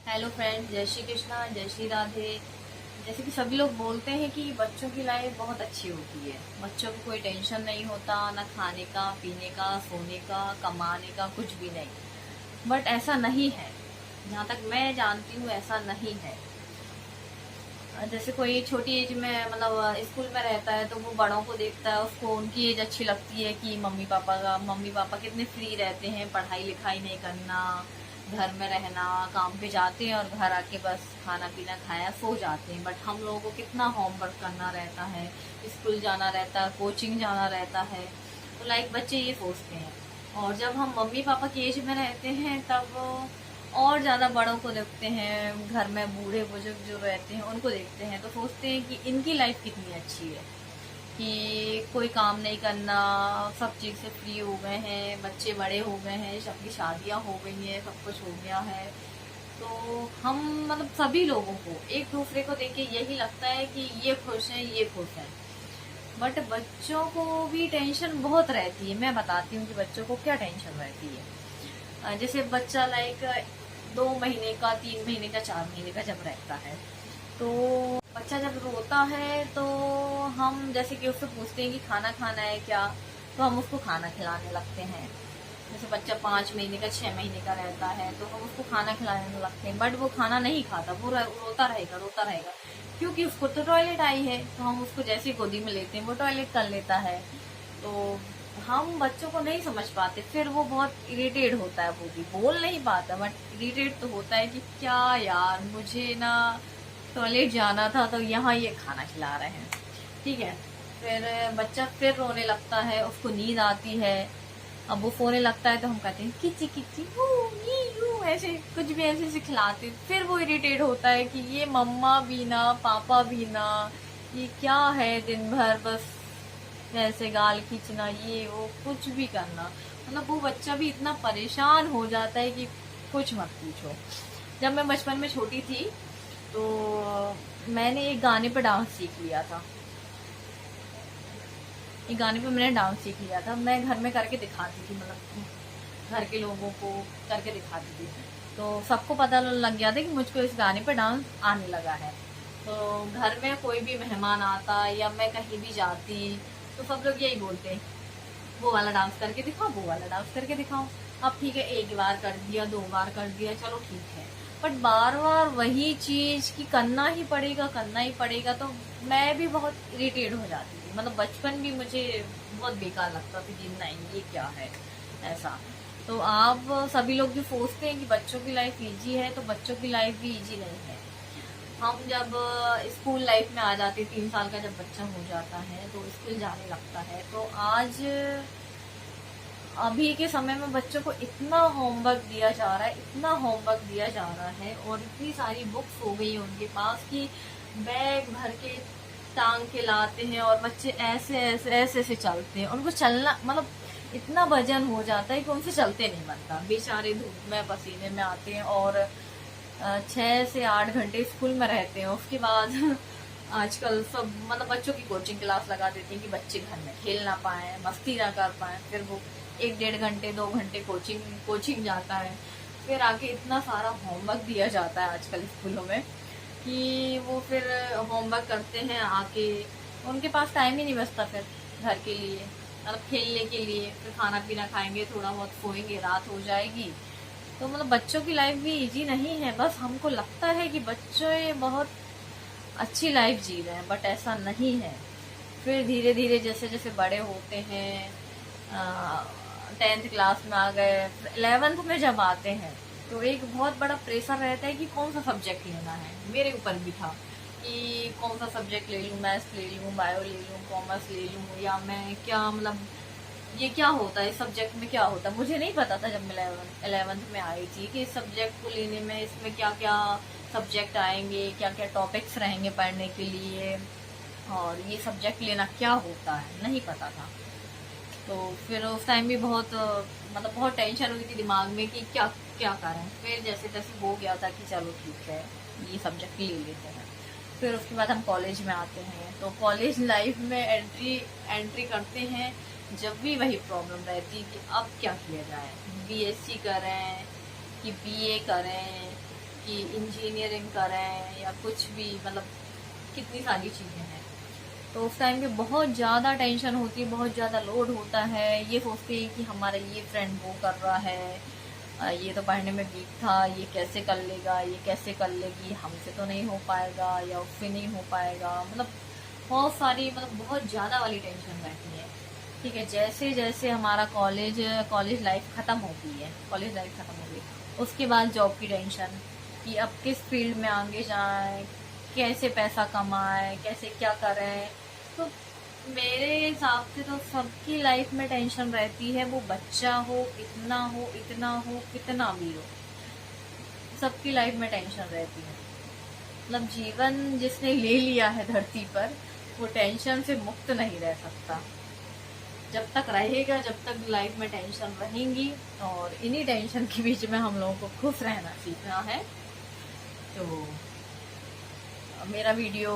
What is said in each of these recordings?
Hello friends, जय श्री कृष्णा, जय श्री राधे। जैसे कि सभी लोग बोलते हैं कि बच्चों की लाइफ बहुत अच्छी होती है, बच्चों को कोई टेंशन नहीं होता, ना खाने का, पीने का, सोने का, कमाने का, कुछ भी नहीं। बट ऐसा नहीं है। जहाँ तक मैं जानती हूँ ऐसा नहीं है। जैसे कोई छोटी एज में मतलब स्कूल में रहता है तो वो बड़ों को देखता है, उसको उनकी एज अच्छी लगती है कि मम्मी पापा कितने फ्री रहते हैं, पढ़ाई लिखाई नहीं करना, घर में रहना, काम पे जाते हैं और घर आके बस खाना पीना खाया सो जाते हैं। बट हम लोगों को कितना होमवर्क करना रहता है, स्कूल जाना रहता है, कोचिंग जाना रहता है। तो लाइक बच्चे ये सोचते हैं। और जब हम मम्मी पापा की एज में रहते हैं तब और ज़्यादा बड़ों को देखते हैं, घर में बूढ़े बुजुर्ग जो रहते हैं उनको देखते हैं तो सोचते हैं कि इनकी लाइफ कितनी अच्छी है, कि कोई काम नहीं करना, सब चीज़ से फ्री हो गए हैं, बच्चे बड़े हो गए हैं, सबकी शादियां हो गई हैं, सब कुछ हो गया है। तो हम मतलब सभी लोगों को एक दूसरे को देख के यही लगता है कि ये खुश हैं, ये खुश हैं। बट बच्चों को भी टेंशन बहुत रहती है। मैं बताती हूँ कि बच्चों को क्या टेंशन रहती है। जैसे बच्चा लाइक 2 महीने का, 3 महीने का, 4 महीने का जब रहता है तो बच्चा जब रोता है तो हम जैसे कि उससे पूछते हैं कि खाना खाना है क्या, तो हम उसको खाना खिलाने लगते हैं। जैसे बच्चा 5 महीने का, 6 महीने का रहता है तो हम उसको खाना खिलाने लगते हैं, बट वो खाना नहीं खाता, वो रोता रहेगा, रोता रहेगा, क्योंकि उसको तो टॉयलेट आई है। तो हम उसको जैसे गोदी में लेते हैं वो टॉयलेट कर लेता है। तो हम बच्चों को नहीं समझ पाते, फिर वो बहुत इरिटेट होता है, वो भी बोल नहीं पाता बट इरिटेट तो होता है कि क्या यार, मुझे ना टॉयलेट जाना था तो यहाँ ये खाना खिला रहे हैं। ठीक है। फिर बच्चा फिर रोने लगता है, उसको नींद आती है। अब वो सोने लगता है तो हम कहते हैं किची किची हू ये यू, ऐसे कुछ भी ऐसे से खिलाते। फिर वो इरिटेट होता है कि ये मम्मा भी ना, पापा भी ना, ये क्या है, दिन भर बस ऐसे गाल खींचना, ये वो कुछ भी करना। मतलब वो बच्चा भी इतना परेशान हो जाता है कि कुछ मत पूछो। जब मैं बचपन में छोटी थी तो मैंने एक गाने पर डांस सीख लिया था। एक गाने पे मैंने डांस सीख लिया था, मैं घर में करके दिखाती थी, मतलब घर के लोगों को करके दिखाती थी। तो सबको पता लग गया था कि मुझको इस गाने पे डांस आने लगा है। तो घर में कोई भी मेहमान आता या मैं कहीं भी जाती तो सब लोग यही बोलते, वो वाला डांस करके दिखाओ, वो वाला डांस करके दिखाओ। अब ठीक है, एक बार कर दिया, 2 बार कर दिया, चलो ठीक है। बट बार बार वही चीज कि करना ही पड़ेगा, करना ही पड़ेगा, तो मैं भी बहुत इरिटेट हो जाती थी। मतलब बचपन भी मुझे बहुत बेकार लगता था कि नहीं ये क्या है ऐसा। तो आप सभी लोग जो सोचते हैं कि बच्चों की लाइफ इजी है, तो बच्चों की लाइफ भी इजी नहीं है। हम जब स्कूल लाइफ में आ जाते, 3 साल का जब बच्चा हो जाता है तो स्कूल जाने लगता है, तो आज अभी के समय में बच्चों को इतना होमवर्क दिया जा रहा है, इतना होमवर्क दिया जा रहा है, और इतनी सारी बुक्स हो गई है उनके पास कि बैग भर के टांग के लाते हैं और बच्चे ऐसे ऐसे ऐसे ऐसे चलते हैं। उनको चलना मतलब इतना वजन हो जाता है कि उनसे चलते नहीं बनता। बेचारे धूप में पसीने में आते हैं और 6 से 8 घंटे स्कूल में रहते हैं। उसके बाद आजकल सब मतलब बच्चों की कोचिंग क्लास लगा देते हैं कि बच्चे घर में खेल ना पाए, मस्ती ना कर पाए। फिर वो 1 1.5 घंटे 2 घंटे कोचिंग कोचिंग जाता है, फिर आके इतना सारा होमवर्क दिया जाता है आजकल स्कूलों में कि वो फिर होमवर्क करते हैं आके, उनके पास टाइम ही नहीं बचता फिर घर के लिए, मतलब खेलने के लिए। फिर खाना पीना खाएंगे, थोड़ा बहुत सोएंगे, रात हो जाएगी। तो मतलब बच्चों की लाइफ भी इजी नहीं है। बस हमको लगता है कि बच्चे बहुत अच्छी लाइफ जी रहे हैं, बट ऐसा नहीं है। फिर धीरे धीरे जैसे जैसे बड़े होते हैं, 10th क्लास में आ गए, 11th में जब आते हैं तो एक बहुत बड़ा प्रेशर रहता है कि कौन सा सब्जेक्ट लेना है। मेरे ऊपर भी था कि कौन सा सब्जेक्ट ले लूँ, मैथ्स ले लूँ, बायो ले लूँ, कॉमर्स ले लूँ, या मैं क्या मतलब ये क्या होता है, इस सब्जेक्ट में क्या होता है। मुझे नहीं पता था जब मैं 11th में आई थी कि इस सब्जेक्ट को लेने में इसमें क्या क्या सब्जेक्ट आएंगे, क्या क्या टॉपिक्स रहेंगे पढ़ने के लिए, और ये सब्जेक्ट लेना क्या होता है, नहीं पता था। तो फिर उस टाइम भी बहुत मतलब बहुत टेंशन हुई थी दिमाग में कि क्या क्या करें। फिर जैसे तैसे हो गया था कि चलो ठीक है, ये सब्जेक्ट ले लेते हैं। फिर उसके बाद हम कॉलेज में आते हैं, तो कॉलेज लाइफ में एंट्री एंट्री करते हैं जब भी वही प्रॉब्लम रहती है कि अब क्या किया जाए, बीएससी करें कि बीए करें कि इंजीनियरिंग करें या कुछ भी, मतलब कितनी सारी चीज़ें हैं। तो उस टाइम पे बहुत ज़्यादा टेंशन होती है, बहुत ज़्यादा लोड होता है। ये सोचते हैं कि हमारा ये फ्रेंड वो कर रहा है, ये तो पढ़ने में वीक था, ये कैसे कर लेगा, ये कैसे कर लेगी, हमसे तो नहीं हो पाएगा या उससे नहीं हो पाएगा। मतलब बहुत सारी, मतलब बहुत ज़्यादा वाली टेंशन रहती है। ठीक है, जैसे जैसे हमारा कॉलेज लाइफ ख़त्म हो गई है, कॉलेज लाइफ ख़त्म हो गई, उसके बाद जॉब की टेंशन कि अब किस फील्ड में आगे जाएं, कैसे पैसा कमाएं, कैसे क्या करें। तो मेरे हिसाब से तो सबकी लाइफ में टेंशन रहती है, वो बच्चा हो, इतना हो, इतना हो, कितना भी हो, सबकी लाइफ में टेंशन रहती है। मतलब जीवन जिसने ले लिया है धरती पर, वो टेंशन से मुक्त नहीं रह सकता। जब तक रहेगा, जब तक लाइफ में टेंशन रहेंगी, और इन्हीं टेंशन के बीच में हम लोगों को खुश रहना सीखना है। तो मेरा वीडियो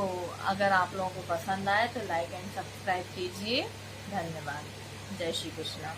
अगर आप लोगों को पसंद आए तो लाइक एंड सब्सक्राइब कीजिए। धन्यवाद। जय श्री कृष्णा।